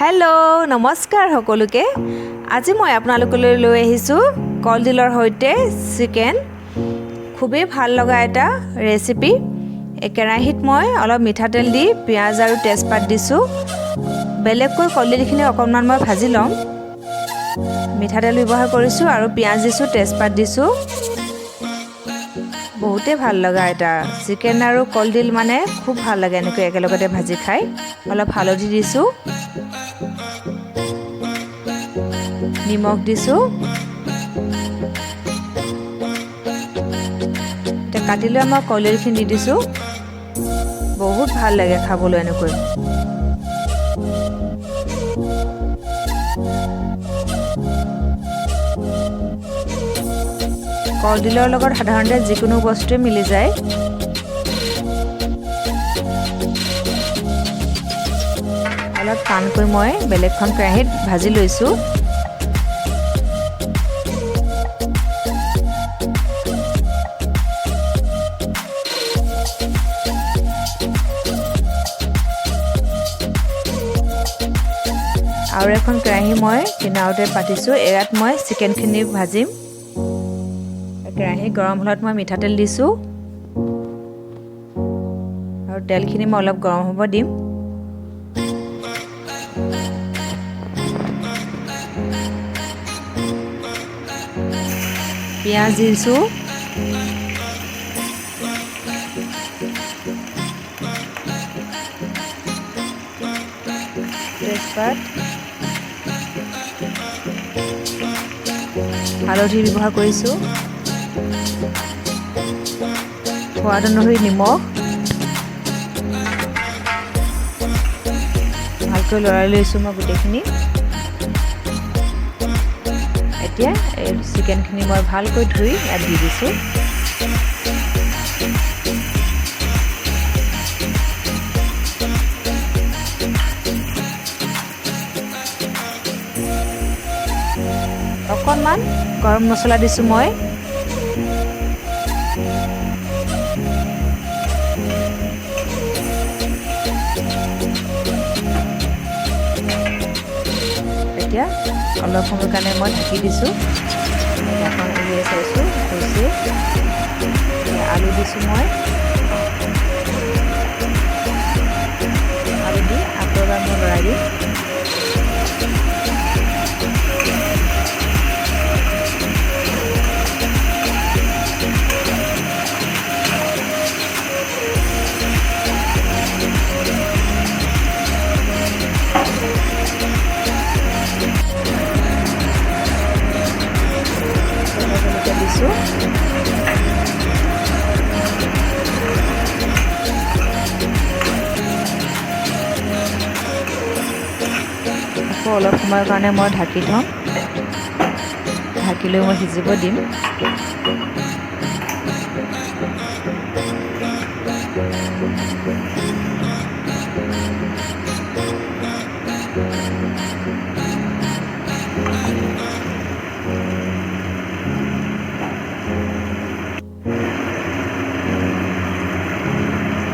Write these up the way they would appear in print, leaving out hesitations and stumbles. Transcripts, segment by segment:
Hello' নমস্কাৰ সকলোকে। আজি মই আপোনালোকলৈ লৈ আহিছোঁ কলডিলৰ সৈতে চিকেন। খুবেই ভাল লগা এটা ৰেচিপি। এই কেৰাহীত মই অলপ মিঠাতেল দি পিঁয়াজ আৰু তেজপাত দিছোঁ। বেলেগকৈ কলডিলখিনি অকণমান মই ভাজি ল'ম। মিঠাতেল ব্যৱহাৰ কৰিছোঁ আৰু পিঁয়াজ দিছোঁ, তেজপাত দিছোঁ। বহুতেই ভাল লগা এটা চিকেন আৰু কলডিল, মানে খুব ভাল লাগে এনেকৈ একেলগতে ভাজি খাই। অলপ হালধি দিছোঁ, নিমখ দিছোঁ। এতিয়া কাটি লৈ মই কলডিলখিনি দি দিছোঁ। বহুত ভাল লাগে খাবলৈ এনেকৈ। কলডিলৰ লগত সাধাৰণতে যিকোনো বস্তুৱে মিলি যায়। অলপ টানকৈ মই বেলেগখন কেৰাহীত ভাজি লৈছোঁ। আৰু এখন কেৰাহী মই কিনাৰতে পাতিছোঁ। এয়াত মই চিকেনখিনি ভাজিম। কেৰাহী গৰম হ'লত মই মিঠাতেল দিছোঁ আৰু তেলখিনি মই অলপ গৰম হ'ব দিম। পিঁয়াজ দিছোঁ, তেজপাত, হালধি ব্যৱহাৰ কৰিছোঁ, সোৱাদ অনুসৰি নিমখ। ভালকৈ লৰাই লৈছোঁ মই গোটেইখিনি। এতিয়া এই চিকেনখিনি মই ভালকৈ ধুই ইয়াত দি দিছোঁ। অকণমান গৰম মছলা দিছোঁ মই। এতিয়া অলপ সময়ৰ কাৰণে মই ঢাকি দিছোঁ। এখন উলিয়াই চাইছোঁ, হৈছে। আলু দিছোঁ মই। আলু দি আকৌ এবাৰ মই লৰাই দিম। দিছোঁ। আকৌ অলপ সময়ৰ কাৰণে মই ঢাকি থ'ম। ঢাকি লৈ মই সিজিব দিম।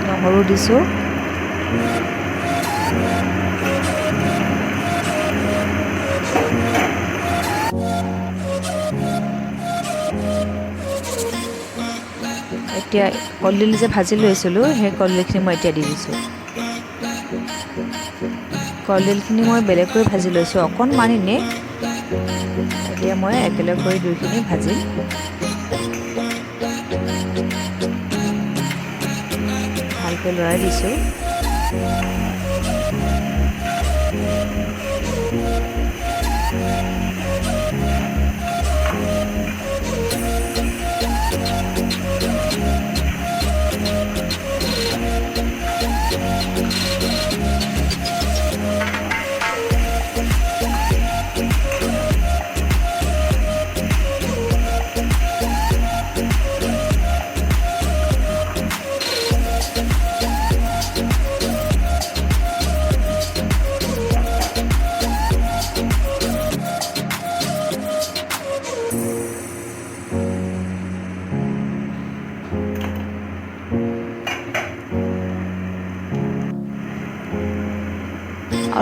নহৰু দিছোঁ, এতিয়া কলডিল যে ভাজি লৈছিলোঁ সেই কলডিলখিনি মই এতিয়া দি দিছোঁ। কলডিলখিনি মই বেলেগকৈ ভাজি লৈছোঁ অকণমান এনেই। এতিয়া মই একেলগ কৰি দুইখিনি ভাজিম। ভালকৈ লৰাই দিছোঁ।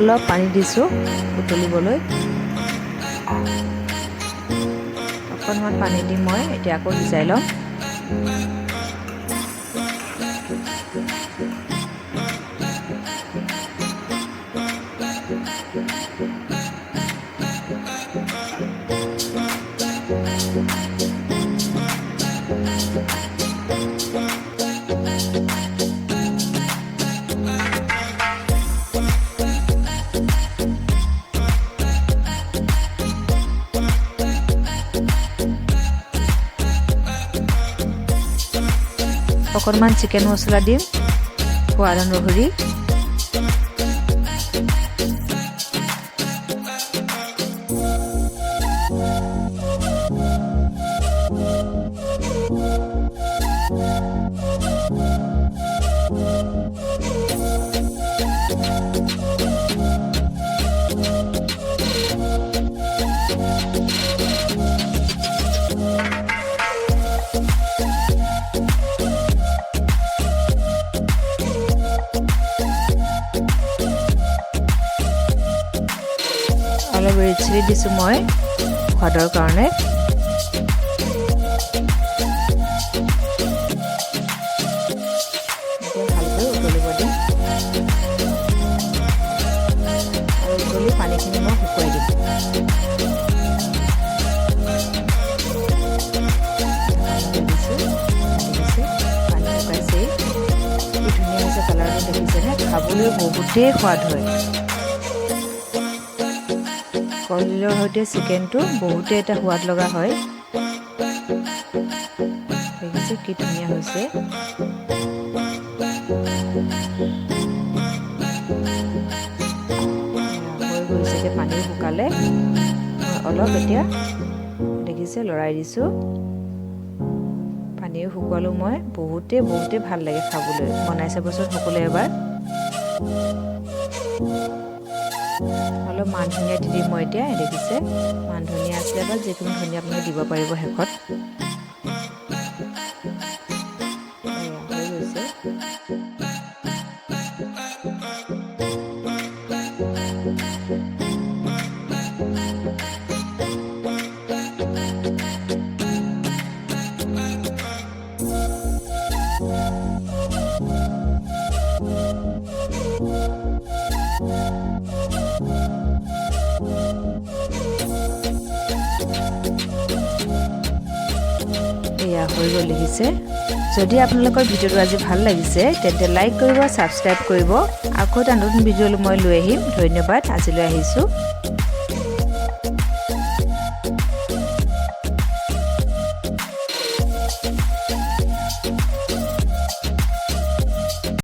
অলপ পানী দিছোঁ উতলিবলৈ। অকণমান পানী দি মই এতিয়া আকৌ সিজাই ল'ম। অকণমান চিকেন মছলা দিম, সোৱাদ অনুসৰি। অলপ ৰেড চিলি দিছোঁ মই সোৱাদৰ কাৰণে। এতিয়া ভালকৈ উতলিব দিম আৰু উতলি পানীখিনি মই শুকুৱাই দিম। পানী শুকাইছেই, কি ধুনীয়া হৈছে কালাৰটো দেখিছেনে? খাবলৈ বহুতেই সোৱাদ হয়। কলডিলৰ সৈতে চিকেনটো বহুতেই এটা সোৱাদ লগা হয়। দেখিছে কি ধুনীয়া হৈছে। হৈ গৈছে, পানী শুকালে অলপ এতিয়া দেখিছে লৰাই দিছোঁ। পানীও শুকুৱালোঁ মই। বহুতেই ভাল লাগে খাবলৈ। বনাই চাবচোন সকলোৱে এবাৰ। অলপ মান ধনিয়া দি দিম মই এতিয়া। দেখিছে মান ধনিয়া আছিলে বা যিকোনো ধনিয়া আপুনি দিব পাৰিব শেষত। হৈ গৈছে। এয়া হৈ গ'ল দেখিছে। যদি আপোনালোকৰ ভিডিঅ'টো আজি ভাল লাগিছে তেন্তে লাইক কৰিব, ছাবস্ক্ৰাইব কৰিব। আকৌ এটা নতুন ভিডিঅ'লৈ মই লৈ আহিম। ধন্যবাদ। আজিলৈ আহিছোঁ।